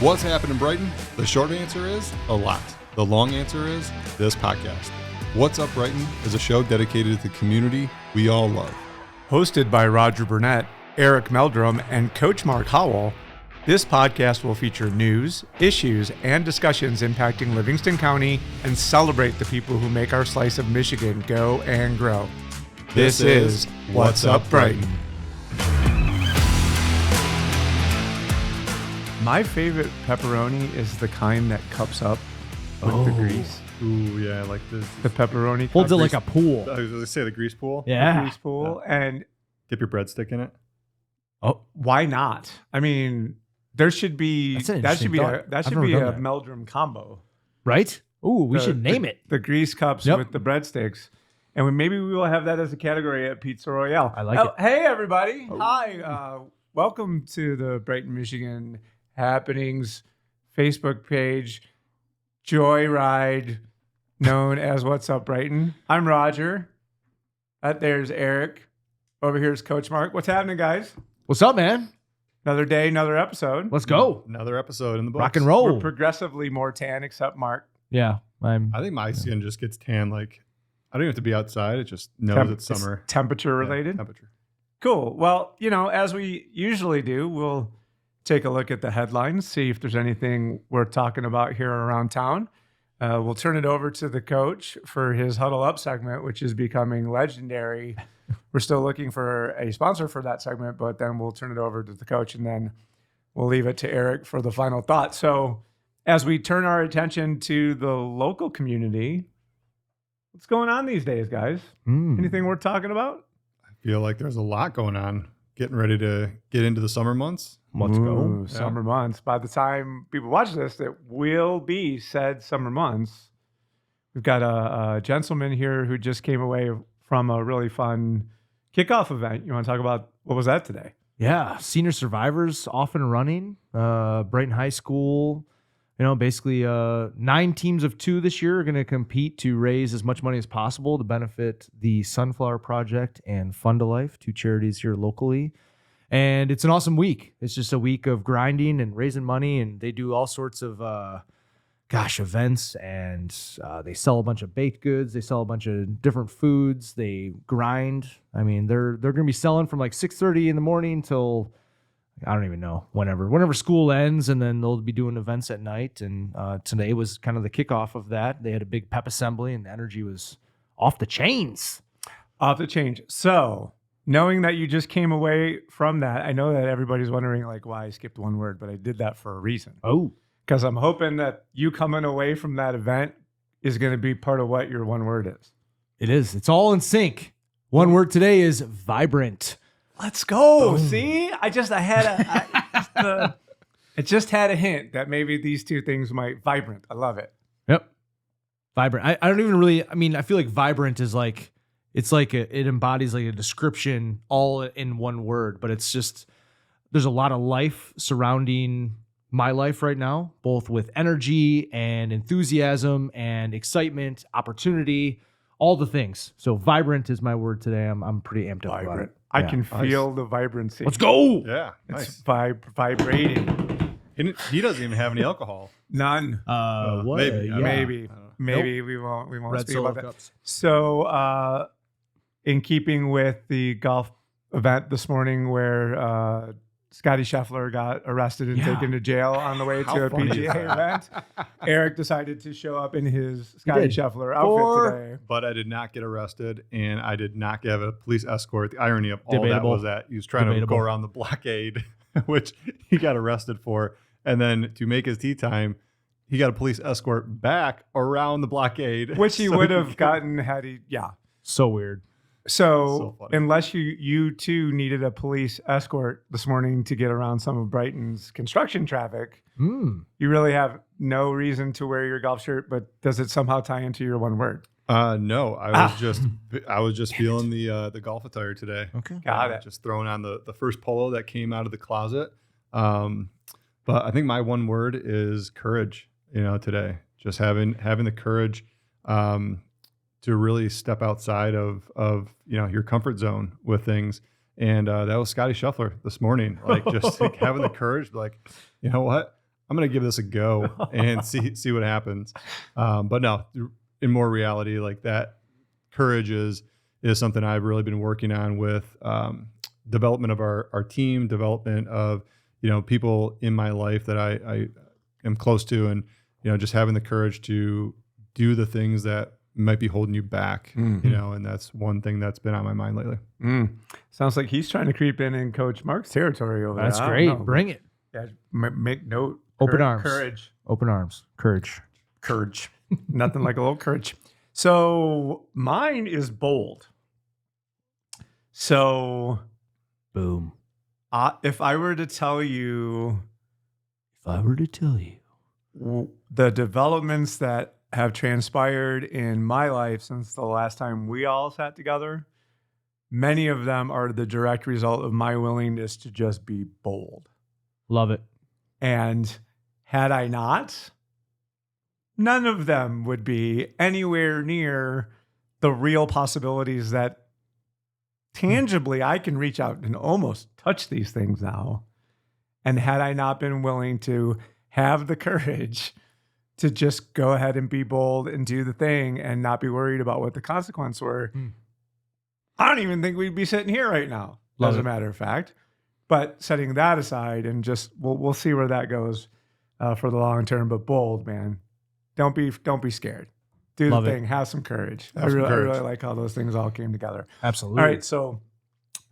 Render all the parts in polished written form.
What's happening, Brighton? The short answer is a lot. The long answer is this podcast. What's Up, Brighton is a show dedicated to the community we all love. Hosted by Roger Burnett, Eric Meldrum, and Coach Mark Howell, this podcast will feature news, issues, and discussions impacting Livingston County and celebrate the people who make our slice of Michigan go and grow. This is What's Up, Brighton. My favorite pepperoni is the kind that cups up with the grease. Ooh, yeah, I like this. The pepperoni Holds it cup. like a pool. I was going to say the grease pool. Yeah. The grease pool. And Dip your breadstick in it. why not? I mean, there should be That's an that should interesting be thought. that I've should never be done a that. Meldrum combo. Right? Ooh, we should name it. The grease cups Yep. with the breadsticks. And maybe we will have that as a category at Pizza Royale. I like it. Hey, everybody. Hi. Welcome to the Brighton, Michigan Happenings Facebook page, Joyride, known as What's Up, Brighton. I'm Roger. There's Eric. Over here is Coach Mark. What's happening, guys? What's up, man? Another day, another episode. Let's go. Another episode in the books. Rock and roll. We're progressively more tan, except Mark. Yeah. I think my skin just gets tan. Like, I don't even have to be outside. It just knows it's summer. Temperature related. Yeah, temperature. Cool. Well, as we usually do, we'll take a look at the headlines, see if there's anything worth talking about here around town. We'll turn it over to the coach for his Huddle Up segment, which is becoming legendary. We're still looking for a sponsor for that segment, but then we'll turn it over to the coach, and then we'll leave it to Eric for the final thought. So as we turn our attention to the local community, what's going on these days, guys? Anything worth talking about? I feel like there's a lot going on. Getting ready to get into the summer months. Let's go. Summer months. By the time people watch this, it will be said summer months. We've got a gentleman here who just came away from a really fun kickoff event. You want to talk about what was that today? Yeah. Senior survivors off and running. Brighton High School. Basically 9 teams of 2 this year are going to compete to raise as much money as possible to benefit the Sunflower Project and Fund a Life, 2 charities here locally. And it's an awesome week. It's just a week of grinding and raising money, and they do all sorts of, events, and they sell a bunch of baked goods. They sell a bunch of different foods. They grind. I mean, they're going to be selling from like 6:30 in the morning till I don't even know, whenever school ends, and then they'll be doing events at night. And today was kind of the kickoff of that. They had a big pep assembly, and the energy was off the chains. Off the change. So knowing that you just came away from that, I know that everybody's wondering like why I skipped one word, but I did that for a reason. Oh, Because I'm hoping that you coming away from that event is going to be part of what your one word is. it is. It's all in sync. One word today is vibrant. Let's go. See, I just had a hint that maybe these two things might vibrant. I love it. Yep. Vibrant. I don't even really, I feel like vibrant is like, it embodies like a description all in one word, but it's just, there's a lot of life surrounding my life right now, both with energy and enthusiasm and excitement, opportunity, all the things. So vibrant is my word today. I'm pretty amped up about it. I Yeah. can feel the vibrancy. Let's go. Yeah, It's nice. Vibrating. He doesn't even have any alcohol. None. What? maybe. Yeah. Maybe we won't Red speak Solo about that. cups. So, in keeping with the golf event this morning, where Scotty Scheffler got arrested and taken to jail on the way to a funny is PGA that? event, Eric decided to show up in his Scotty did. Scheffler outfit today. But I did not get arrested, and I did not have a police escort. The irony of all Debatable. that was that he was trying to Debatable. go around the blockade, which he got arrested for. And then to make his tee time, he got a police escort back around the blockade. Which he so would could have get- gotten had he, So weird. So funny. unless you too needed a police escort this morning to get around some of Brighton's construction traffic, you really have no reason to wear your golf shirt, but does it somehow tie into your one word? No, I was just feeling the golf attire today. Okay. Got it. Just throwing on the first polo that came out of the closet. But I think my one word is courage. Today, just having the courage to really step outside of your comfort zone with things. And that was Scotty Scheffler this morning. Like just like having the courage, like, you know what? I'm gonna give this a go and see what happens. But no, in more reality, like that, courage is something I've really been working on with development of our team, development of people in my life that I am close to, and just having the courage to do the things that might be holding you back. And that's one thing that's been on my mind lately. Sounds like he's trying to creep in Coach Mark's territory over there. That's great. Bring it. Yeah, make note. Open arms. Courage. Open arms. Courage. Nothing like a little courage. So mine is bold. So, boom. If I were to tell you the developments that have transpired in my life since the last time we all sat together, many of them are the direct result of my willingness to just be bold. Love it. And had I not, none of them would be anywhere near the real possibilities that tangibly I can reach out and almost touch these things now. And had I not been willing to have the courage to just go ahead and be bold and do the thing and not be worried about what the consequences were, I don't even think we'd be sitting here right now, as a matter of fact. But setting that aside and just we'll see where that goes for the long term. But bold, man, don't be scared. Do the thing. Have some courage. I really like how those things all came together. Absolutely. All right, so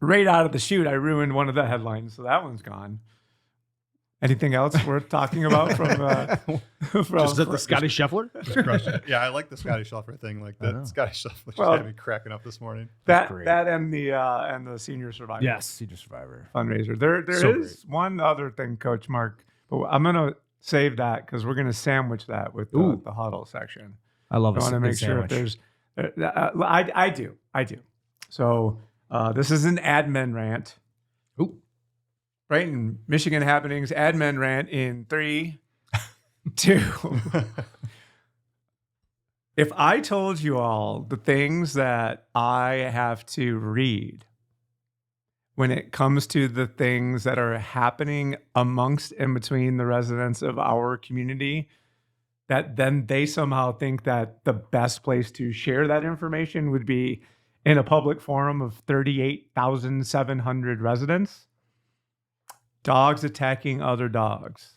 right out of the chute, I ruined one of the headlines, so that one's gone. Anything else worth talking about from Is that the Scotty Scheffler? Yeah, I like the Scotty Scheffler thing. Like that Scotty Scheffler just had me cracking up this morning. That and the Senior Survivor. Yes, Senior Survivor fundraiser. There is one other thing, Coach Mark, but I'm gonna save that because we're gonna sandwich that with the huddle section. I love it. I want to make sure if there's. I do. So this is an admin rant. Ooh. Brighton, Michigan happenings, admin rant in 3, 2. If I told you all the things that I have to read when it comes to the things that are happening amongst and between the residents of our community, that then they somehow think that the best place to share that information would be in a public forum of 38,700 residents. Dogs attacking other dogs.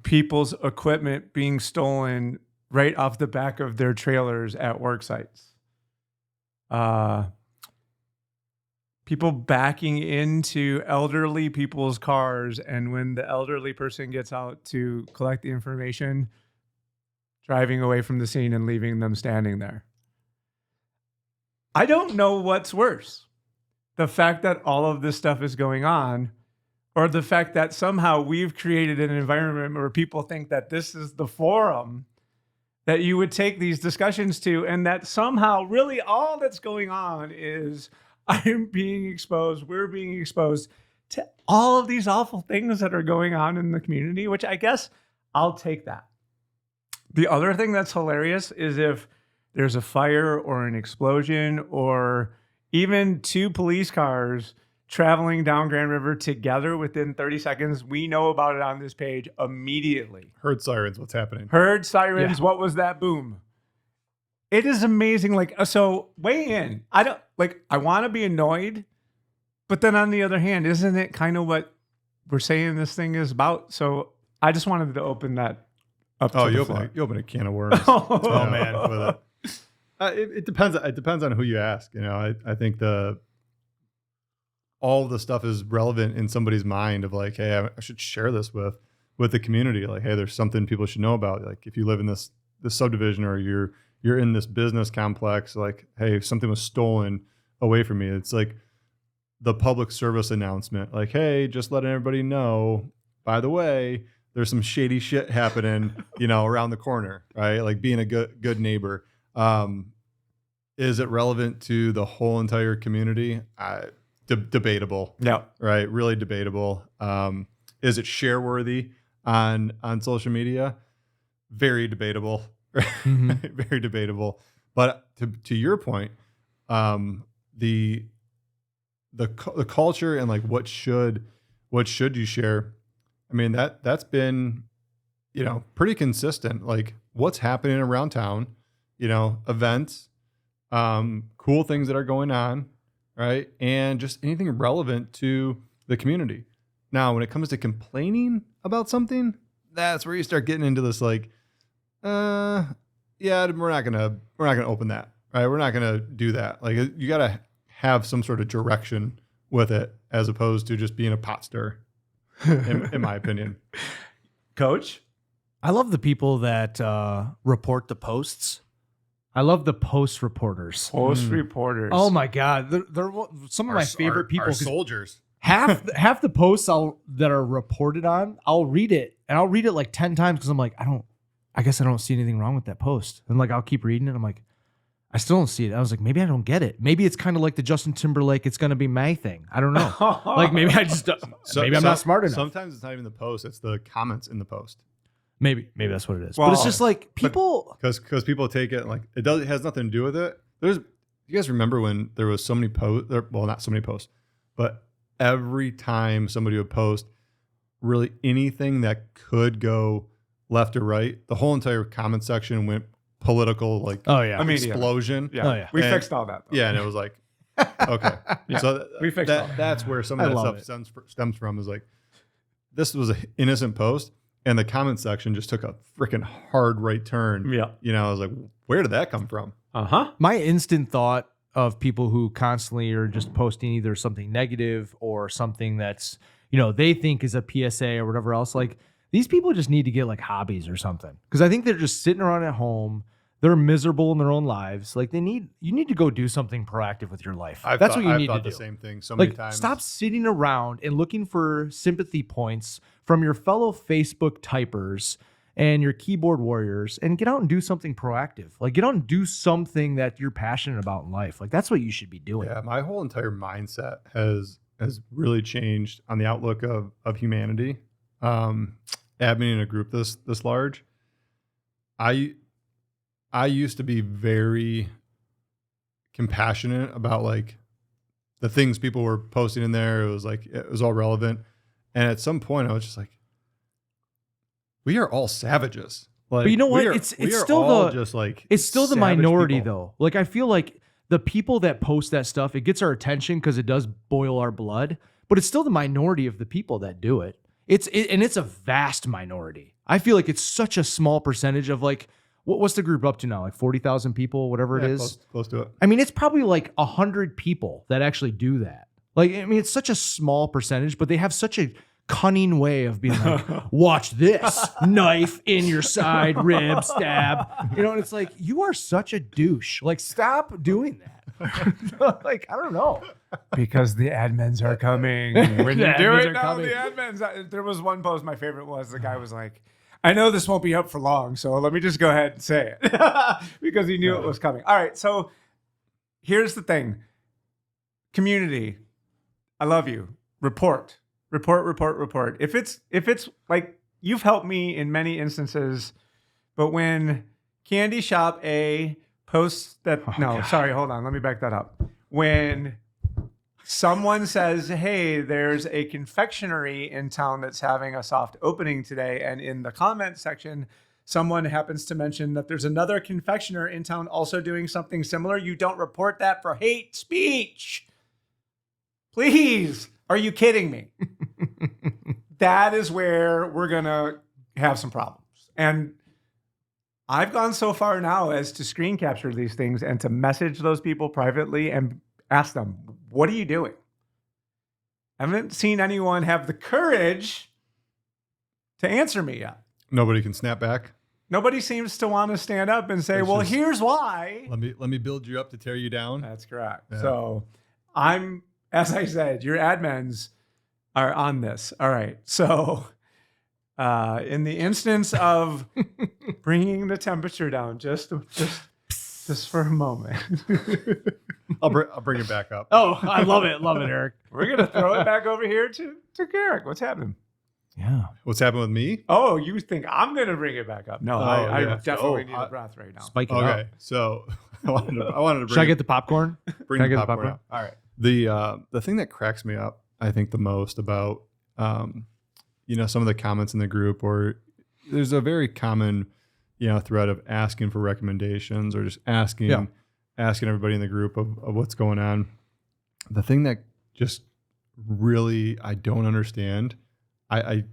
People's equipment being stolen right off the back of their trailers at work sites. People backing into elderly people's cars, and when the elderly person gets out to collect the information, driving away from the scene and leaving them standing there. I don't know what's worse. The fact that all of this stuff is going on, or the fact that somehow we've created an environment where people think that this is the forum that you would take these discussions to, and that somehow really all that's going on is I'm being exposed, we're being exposed to all of these awful things that are going on in the community, which I guess I'll take that. The other thing that's hilarious is if there's a fire or an explosion or even 2 police cars traveling down Grand River together within 30 seconds, we know about it on this page immediately. Heard sirens, what's happening? Heard sirens, yeah. What was that boom? It is amazing. So weigh in. I want to be annoyed, but then on the other hand, isn't it kind of what we're saying this thing is about? So I just wanted to open that up. You open a can of worms. Oh man, with it. It depends. It depends on who you ask. I think all of the stuff is relevant in somebody's mind of like, hey, I should share this with the community. Like, hey, there's something people should know about. Like, if you live in this subdivision or you're in this business complex, like, hey, something was stolen away from me. It's like the public service announcement. Like, hey, just letting everybody know. By the way, there's some shady shit happening, around the corner, right? Like being a good neighbor. Is it relevant to the whole entire community? Debatable. Yeah. Right. Really debatable. Is it share worthy on social media? Very debatable. Mm-hmm. Very debatable. But to your point, the culture and like what should you share? I mean, that's been, pretty consistent. Like what's happening around town, events, cool things that are going on, right? And just anything relevant to the community. Now, when it comes to complaining about something, that's where you start getting into this like, yeah, we're not gonna open that, right? We're not gonna do that. Like you gotta have some sort of direction with it as opposed to just being a pot stir, in my opinion. Coach? I love the people that report the posts. I love the post reporters. Post reporters. Oh my God. They're some of my favorite people. Our 'cause soldiers. half the posts that are reported on, I'll read it and I'll read it like 10 times because I'm like, I guess I don't see anything wrong with that post. And like, I'll keep reading it. I'm like, I still don't see it. I was like, maybe I don't get it. Maybe it's kind of like the Justin Timberlake, it's going to be my thing. I don't know. Like maybe I just, maybe I'm not smart enough. Sometimes it's not even the post. It's the comments in the post. Maybe that's what it is. Well, but it's just like people. Because people take it like it has nothing to do with it. You guys remember when there was so many posts? Well, not so many posts, but every time somebody would post really anything that could go left or right, the whole entire comment section went political, like explosion. Yeah. Oh, yeah. We And- fixed all that. Though. Yeah, and it was like, okay. Yeah. So We fixed all that. that. That's where some I of that love stuff stems from is like, this was an innocent post, and the comment section just took a freaking hard right turn. Yeah. I was like, where did that come from? Uh-huh. My instant thought of people who constantly are just posting either something negative or something that's, they think is a PSA or whatever else. Like these people just need to get like hobbies or something. Cause I think they're just sitting around at home. They're miserable in their own lives. Like you need to go do something proactive with your life. That's what you need to do. The same thing so many Like times. stop sitting around and looking for sympathy points from your fellow Facebook typers and your keyboard warriors and get out and do something proactive. Like get out and do something that you're passionate about in life. Like that's what you should be doing. Yeah, my whole entire mindset has really changed on the outlook of humanity. Admin a group this large, I used to be very compassionate about like the things people were posting in there. It was all relevant. And at some point I was just like, we are all savages. Like, But you know what? we are- It's we are still all the- just like It's still the savage minority people. though. Like I feel like the people that post that stuff, it gets our attention because it does boil our blood, but it's still the minority of the people that do it. And it's a vast minority. I feel like it's such a small percentage of like, what's the group up to now? Like 40,000 people, whatever it Yeah, is. close to it. I mean, it's probably like 100 people that actually do that. Like, I mean, it's such a small percentage, but they have such a cunning way of being like, watch this knife in your side, rib, stab. And it's like, you are such a douche. Like, stop doing that. Like, I don't know. Because the admins are coming. When The you do admins it are now, coming. the admins. There was one post, my favorite was the guy was like, I know this won't be up for long, so let me just go ahead and say it. Because he knew it was coming. All right, so here's the thing. Community, I love you. Report. If it's like you've helped me in many instances, but when Candy Shop A posts that sorry, hold on, let me back that up. When someone says, hey, there's a confectionery in town that's having a soft opening today, and in the comment section, someone happens to mention that there's another confectioner in town also doing something similar, you don't report that for hate speech. Please. Are you kidding me? That is where we're going to have some problems. And I've gone so far now as to screen capture these things and to message those people privately and ask them, what are you doing? I haven't seen anyone have the courage to answer me yet. Nobody can snap back. Nobody seems to want to stand up and say, It's well, just- here's why. Let me build you up to tear you down. That's correct. Yeah. So as I said, your admins are on this. All right. So in the instance of bringing the temperature down, just for a moment, I'll bring it back up. Oh, I love it. Love it, Eric. we're going to throw it back over here to Garrick. What's happening? Yeah. What's happened with me? Oh, you think I'm going to bring it back up? No, I yeah. definitely need I- a breath right now. Spike it Okay, up. so I wanted to bring Should I get the popcorn? bring can I the get the popcorn popcorn? up. All right. The thing that cracks me up, I think, the most about some of the comments in the group, or there's a very common, thread of asking for recommendations or just asking everybody in the group of what's going on. The thing that just really I don't understand, and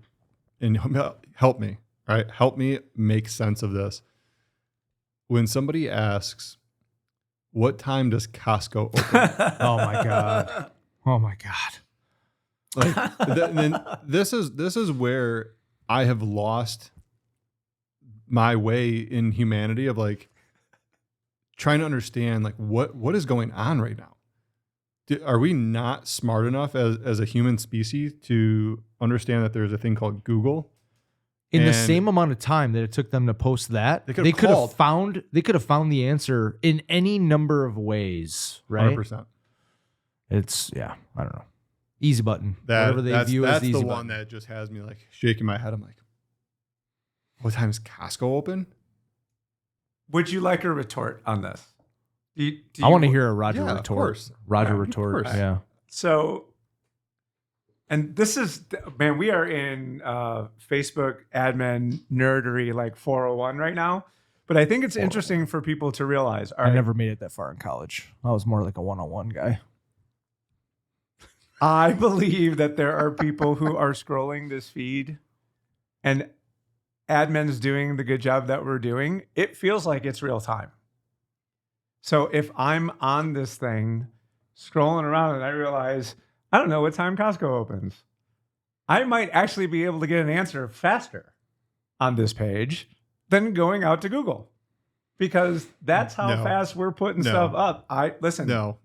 help me, right? Help me make sense of this. When somebody asks, what time does Costco open? Oh my God. Oh my God. Then this is where I have lost my way in humanity of like trying to understand like what is going on right now. Are we not smart enough as a human species to understand that there's a thing called Google? In the same amount of time that it took them to post that, they could have found the answer in any number of ways, right? 100%. It's I don't know. Easy button. Whatever they view as the easy that's the button. one that just has me like shaking my head. I'm like, what time is Costco open? Would you like a retort on this? I want to hear a Roger Yeah, of retort. course. Roger Yeah, of retort. course. Yeah. So, and this is, man, we are in Facebook admin nerdery like 401 right now. But I think it's interesting for people to realize. I never made it that far in college. I was more like a one-on-one guy. I believe that there are people who are scrolling this feed and admin's doing the good job that we're doing. It feels like it's real time. So if I'm on this thing scrolling around and I realize, I don't know what time Costco opens, I might actually be able to get an answer faster on this page than going out to Google, because that's how fast we're putting stuff up. No,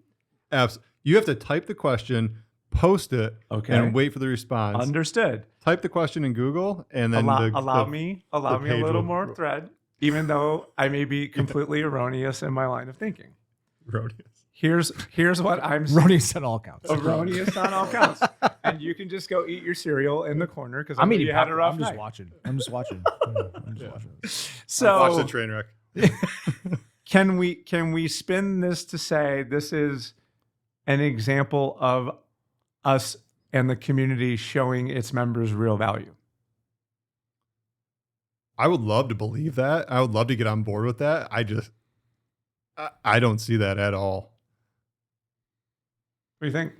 you have to type the question, post it, and wait for the response. Understood. Type the question in Google, and then allow me a little more thread, even though I may be completely erroneous in my line of thinking. Erroneous. Here's what I'm saying. Erroneous on all counts. Erroneous on all counts. And you can just go eat your cereal in the corner because I'm eating. you had a rough night. I'm just watching. So watch the train wreck. Can we spin this to say this is an example of us and the community showing its members real value? I would love to believe that. I would love to get on board with that. I don't see that at all. What do you think?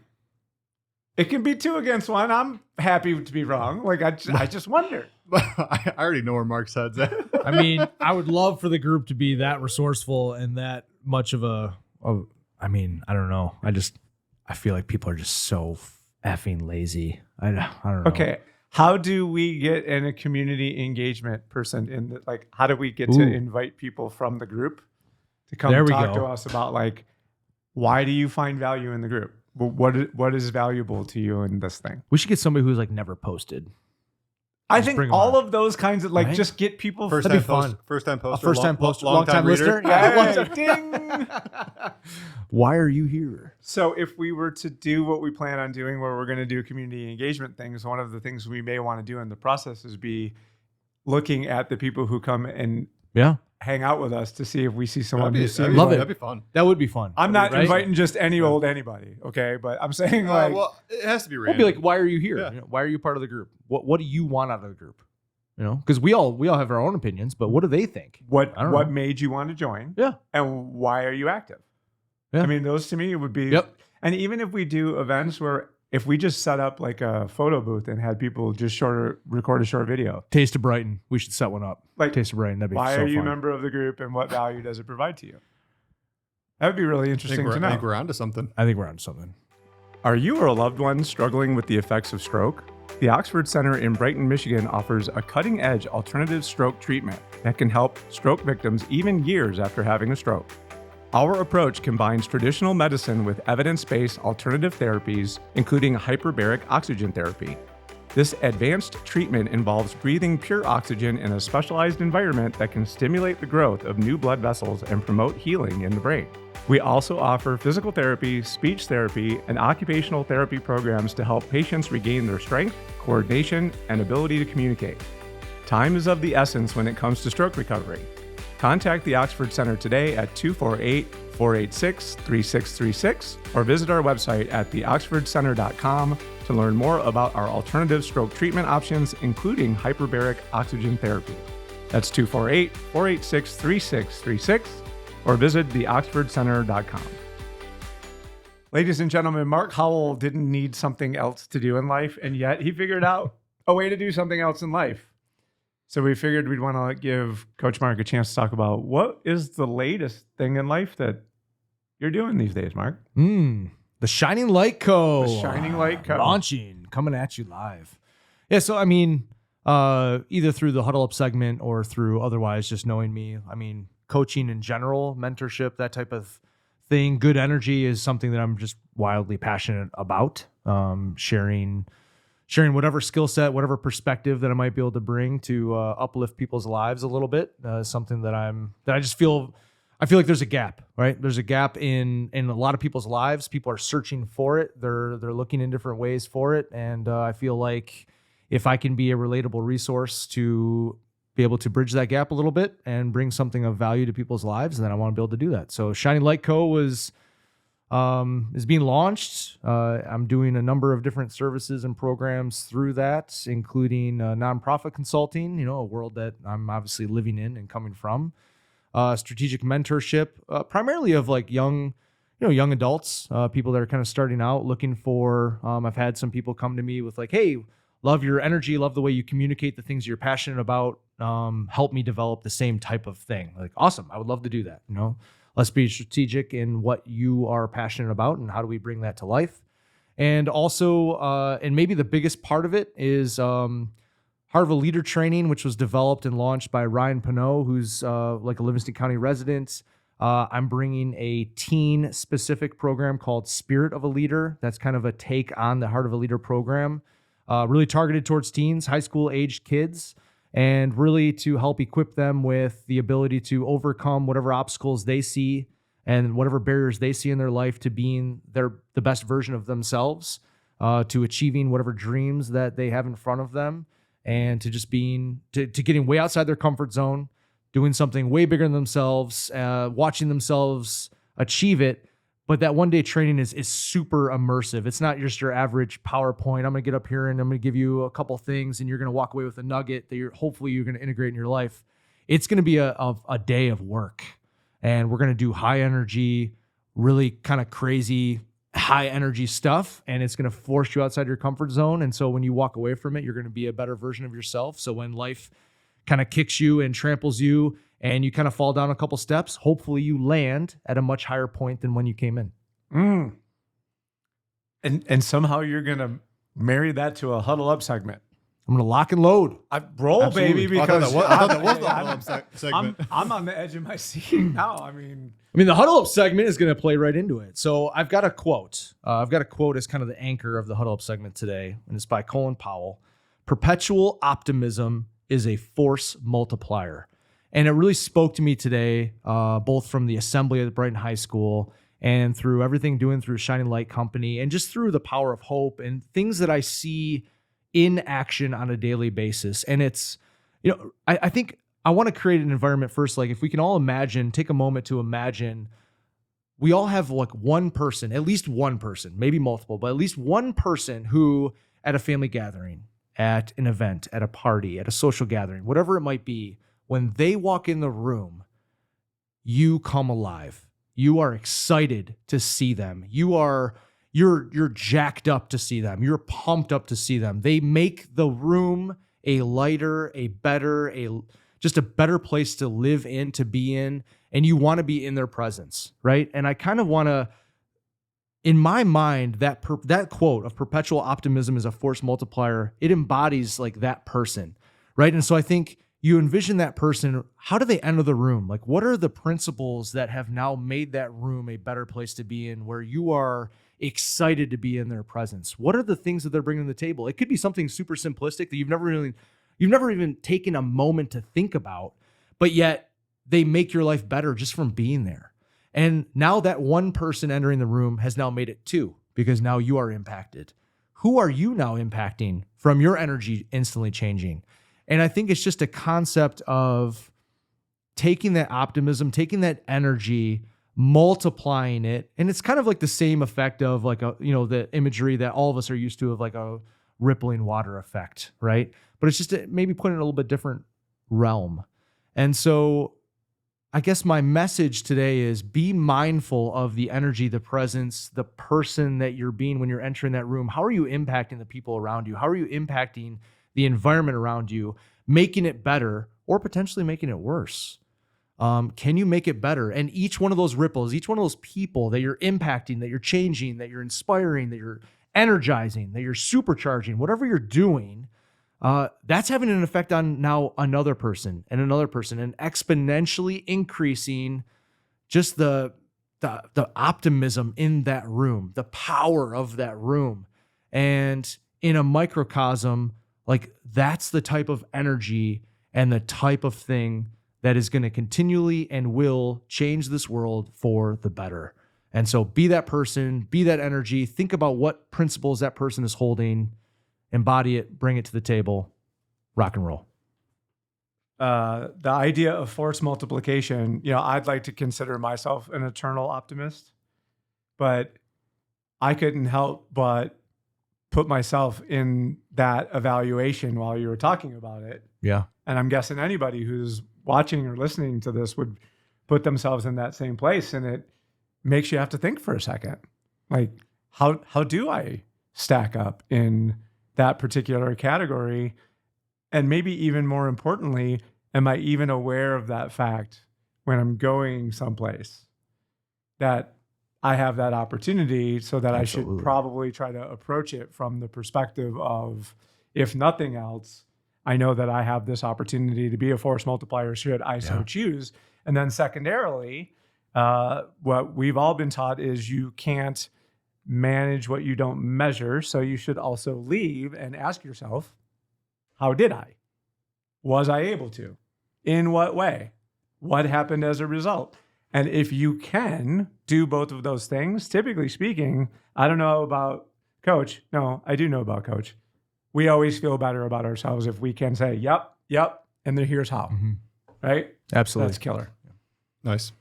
It can be 2 against 1. I'm happy to be wrong. Like I just wonder. I already know where Mark's head's at. I mean, I would love for the group to be that resourceful and that much of I mean, I don't know. I feel like people are just so effing lazy. I don't know. Okay. How do we get in a community engagement person in the, like, how do we get to invite people from the group to come talk to us about like, why do you find value in the group? What is valuable to you in this thing? We should get somebody who's like never posted. I think all of those kinds of like just get people First time poster, long time listener. Yeah, ding. Why are you here? So if we were to do what we plan on doing, where we're going to do community engagement things, one of the things we may want to do in the process is be looking at the people who come and hang out with us to see if we see someone who seems love it. That'd be fun. That would be fun. I'm not inviting just any old anybody, okay? But I'm saying like, well, it has to be we'll random. be like, why are you here? Yeah. You know, why are you part of the group? What do you want out of the group? You know, because we all have our own opinions, but what do they think? what made you want to join? Yeah, and why are you active? Yeah. I mean, those to me would be. Yep. And even if we do events where if we just set up like a photo booth and had people just record a short video. Taste of Brighton. We should set one up. Like Taste of Brighton. That'd be why so are you fun. a member of the group and what value does it provide to you? That would be really interesting to know. I think we're onto something. I think we're onto something. Are you or a loved one struggling with the effects of stroke? The Oxford Center in Brighton, Michigan offers a cutting-edge alternative stroke treatment that can help stroke victims even years after having a stroke. Our approach combines traditional medicine with evidence-based alternative therapies, including hyperbaric oxygen therapy. This advanced treatment involves breathing pure oxygen in a specialized environment that can stimulate the growth of new blood vessels and promote healing in the brain. We also offer physical therapy, speech therapy, and occupational therapy programs to help patients regain their strength, coordination, and ability to communicate. Time is of the essence when it comes to stroke recovery. Contact the Oxford Center today at 248-488-5555 248-486-3636 or visit our website at theoxfordcenter.com to learn more about our alternative stroke treatment options, including hyperbaric oxygen therapy. That's 248-486-3636 or visit theoxfordcenter.com. Ladies and gentlemen, Mark Howell didn't need something else to do in life, and yet he figured out a way to do something else in life. So we figured we'd want to give Coach Mark a chance to talk about what is the latest thing in life that you're doing these days, Mark? The Shining Light Co. The Shining Light Co. Launching, coming at you live. Yeah, so I mean, either through the Huddle Up segment or through otherwise just knowing me, I mean, coaching in general, mentorship, that type of thing, good energy is something that I'm just wildly passionate about. Sharing whatever skill set, whatever perspective that I might be able to bring to uplift people's lives a little bit, something that I just feel like there's a gap, right? There's a gap in a lot of people's lives. People are searching for it. They're looking in different ways for it. And I feel like if I can be a relatable resource to be able to bridge that gap a little bit and bring something of value to people's lives, then I want to be able to do that. So Shining Light Co. is being launched. I'm doing a number of different services and programs through that, including nonprofit consulting, a world that I'm obviously living in and coming from. Strategic mentorship, primarily of like young adults, people that are kind of starting out looking for, I've had some people come to me with like, hey, love your energy, love the way you communicate the things you're passionate about. Help me develop the same type of thing. Like, awesome. I would love to do that. Let's be strategic in what you are passionate about and how do we bring that to life. And also, and maybe the biggest part of it is Heart of a Leader training, which was developed and launched by Ryan Pinot, who's like a Livingston County resident. I'm bringing a teen-specific program called Spirit of a Leader. That's kind of a take on the Heart of a Leader program, really targeted towards teens, high school-aged kids, and really to help equip them with the ability to overcome whatever obstacles they see and whatever barriers they see in their life to being the best version of themselves, to achieving whatever dreams that they have in front of them, and to just to getting way outside their comfort zone, doing something way bigger than themselves, watching themselves achieve it. But that one-day training is super immersive. It's not just your average PowerPoint. I'm going to get up here and I'm going to give you a couple things and you're going to walk away with a nugget that hopefully you're going to integrate in your life. It's going to be a day of work. And we're going to do high energy, really kind of crazy, high energy stuff. And it's going to force you outside your comfort zone. And so when you walk away from it, you're going to be a better version of yourself. So when life kind of kicks you and tramples you, and you kind of fall down a couple steps, hopefully you land at a much higher point than when you came in. And somehow you're going to marry that to a Huddle Up segment. I'm going to lock and load. Roll, Absolutely. baby, because I thought that was the Huddle Up segment. I'm on the edge of my seat now. I mean, the Huddle Up segment is going to play right into it. So I've got a quote. I've got a quote as kind of the anchor of the Huddle Up segment today, and it's by Colin Powell. Perpetual optimism is a force multiplier. And it really spoke to me today, both from the assembly at Brighton High School and through everything doing through Shining Light Company and just through the power of hope and things that I see in action on a daily basis. And it's, I think I want to create an environment first. Like if we can all take a moment to imagine we all have like one person, at least one person, maybe multiple, but at least one person who at a family gathering, at an event, at a party, at a social gathering, whatever it might be, when they walk in the room, you come alive. You are excited to see them. You're jacked up to see them. You're pumped up to see them. They make the room a lighter, just a better place to live in, to be in, and you want to be in their presence, right? And I kind of want to, in my mind, that quote of perpetual optimism is a force multiplier. It embodies like that person, right? And so I think you envision that person, how do they enter the room? Like, what are the principles that have now made that room a better place to be in, where you are excited to be in their presence? What are the things that they're bringing to the table? It could be something super simplistic that you've never even taken a moment to think about, but yet they make your life better just from being there. And now that one person entering the room has now made it two, because now you are impacted. Who are you now impacting from your energy instantly changing? And I think it's just a concept of taking that optimism, taking that energy, multiplying it. And it's kind of like the same effect of like the imagery that all of us are used to of like a rippling water effect, right? But it's just maybe put in a little bit different realm. And so I guess my message today is be mindful of the energy, the presence, the person that you're being when you're entering that room. How are you impacting the people around you? How are you impacting the environment around you, making it better or potentially making it worse? Can you make it better? And each one of those ripples, each one of those people that you're impacting, that you're changing, that you're inspiring, that you're energizing, that you're supercharging, whatever you're doing, that's having an effect on now another person and exponentially increasing just the optimism in that room, the power of that room. And in a microcosm, like that's the type of energy and the type of thing that is going to continually and will change this world for the better. And so be that person, be that energy, think about what principles that person is holding, embody it, bring it to the table, rock and roll. The idea of force multiplication, I'd like to consider myself an eternal optimist, but I couldn't help but put myself in that evaluation while you were talking about it. Yeah. And I'm guessing anybody who's watching or listening to this would put themselves in that same place. And it makes you have to think for a second, like, how do I stack up in that particular category? And maybe even more importantly, am I even aware of that fact when I'm going someplace that I have that opportunity, so that Absolutely. I should probably try to approach it from the perspective of, if nothing else, I know that I have this opportunity to be a force multiplier should I so choose. And then secondarily, what we've all been taught is you can't manage what you don't measure. So you should also leave and ask yourself, how did I? Was I able to? In what way? What happened as a result? And if you can do both of those things, typically speaking, I don't know about Coach. No, I do know about Coach. We always feel better about ourselves if we can say, yep, and then here's how, right? Absolutely. That's killer. Nice.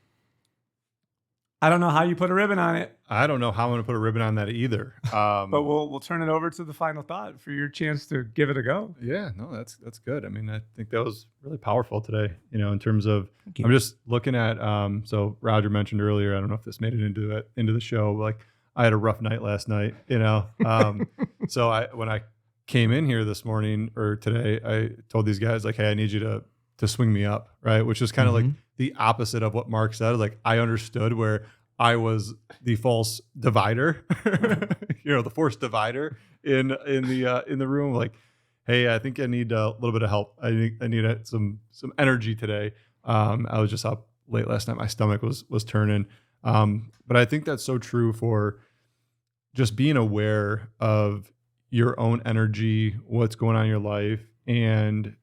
I don't know how you put a ribbon on it, I don't know how I'm going to put a ribbon on that either. but we'll turn it over to the final thought for your chance to give it a go. Yeah, no, that's good. I mean, I think that was really powerful today, in terms of, I'm just looking at, so Roger mentioned earlier, I don't know if this made it into the show, but like I had a rough night last night, so when I came in here this morning or today, I told these guys like, hey, I need you to swing me up, right? Which is kind of like the opposite of what Mark said. Like I understood where I was the false divider, the force divider in the room. Like, hey, I think I need a little bit of help. I need some energy today. I was just up late last night. My stomach was turning. But I think that's so true for just being aware of your own energy, what's going on in your life, and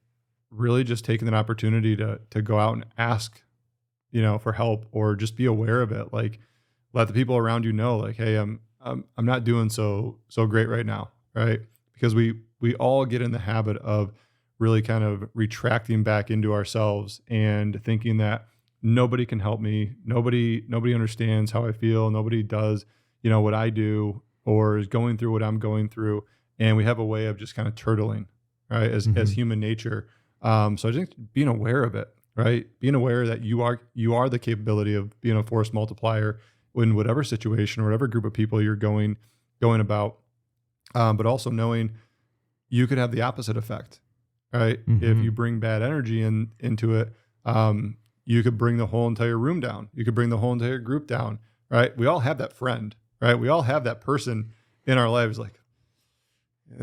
really just taking an opportunity to go out and ask, for help, or just be aware of it. Like let the people around you know, like, hey, I'm not doing so great right now, right? Because we all get in the habit of really kind of retracting back into ourselves and thinking that nobody can help me, nobody understands how I feel, nobody does, what I do or is going through what I'm going through, and we have a way of just kind of turtling, right? As human nature. So I think being aware of it, right? Being aware that you are the capability of being a force multiplier in whatever situation or whatever group of people you're going about, but also knowing you could have the opposite effect, right? If you bring bad energy into it, you could bring the whole entire room down. You could bring the whole entire group down, right? We all have that friend, right? We all have that person in our lives, like,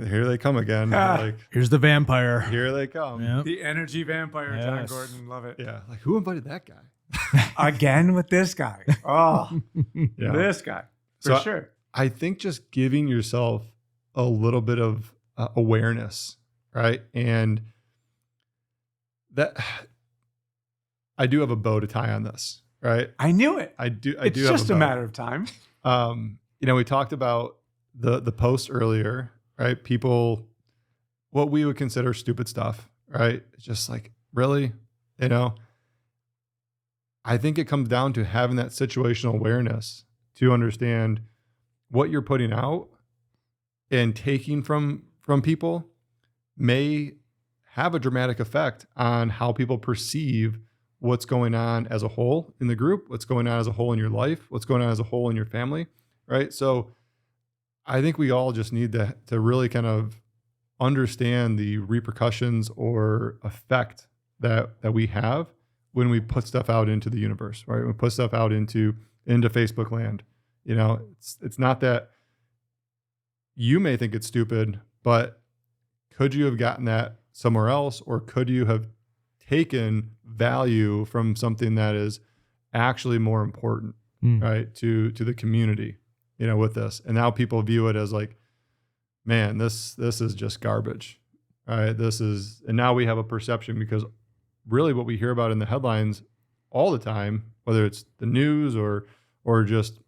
here they come again. Like, here's the vampire. Here they come. Yep. The energy vampire, Yes. John Gordon, love it. Yeah. Like, who invited that guy? Again with this guy. Oh, Yeah. this guy, for So sure. I think just giving yourself a little bit of awareness, right? And that I do have a bow to tie on this, right? I knew it. I do. It's have just a bow. matter of time. We talked about the post earlier, right? People, what we would consider stupid stuff, right? It's just like, really, I think it comes down to having that situational awareness to understand what you're putting out and taking from people may have a dramatic effect on how people perceive what's going on as a whole in the group, what's going on as a whole in your life, what's going on as a whole in your family, right? So I think we all just need to really kind of understand the repercussions or effect that we have when we put stuff out into the universe, right? When we put stuff out into Facebook land. You know, it's not that you may think it's stupid, but could you have gotten that somewhere else, or could you have taken value from something that is actually more important, right, to the community, you know, with this? And now people view it as like, man, this is just garbage, right? And now we have a perception, because really what we hear about in the headlines all the time, whether it's the news or just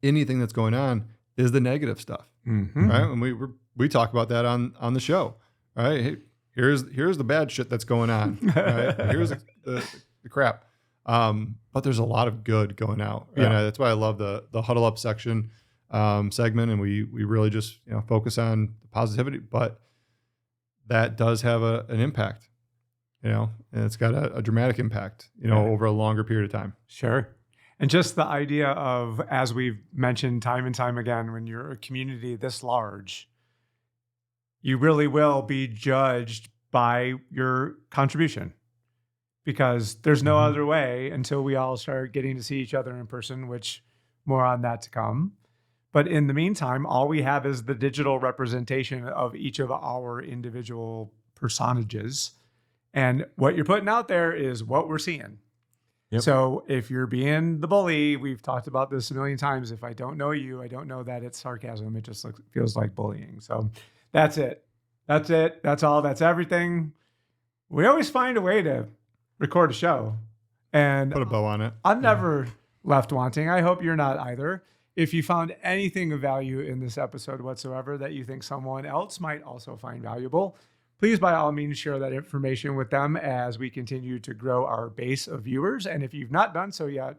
anything that's going on, is the negative stuff, right? And we talk about that on the show, right? Hey, here's the bad shit that's going on, right? Here's the crap. But there's a lot of good going out, right? Yeah. That's why I love the Huddle Up section segment, and we really just, you know, focus on the positivity, but that does have an impact, you know, and it's got a dramatic impact, you know, over a longer period of time. Sure. And just the idea of, as we've mentioned time and time again, when you're a community this large, you really will be judged by your contribution, because there's no other way until we all start getting to see each other in person, which more on that to come. But in the meantime, all we have is the digital representation of each of our individual personages. And what you're putting out there is what we're seeing. Yep. So if you're being the bully, we've talked about this a million times. If I don't know you, I don't know that it's sarcasm. It just feels like bullying. So that's it. That's it. That's all. That's everything. We always find a way to record a show, and Put a bow on it. I'm never left wanting. I hope you're not either. If you found anything of value in this episode whatsoever that you think someone else might also find valuable, please, by all means, share that information with them as we continue to grow our base of viewers. And if you've not done so yet,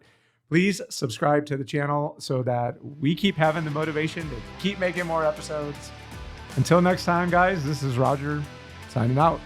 please subscribe to the channel so that we keep having the motivation to keep making more episodes. Until next time, guys, this is Roger signing out.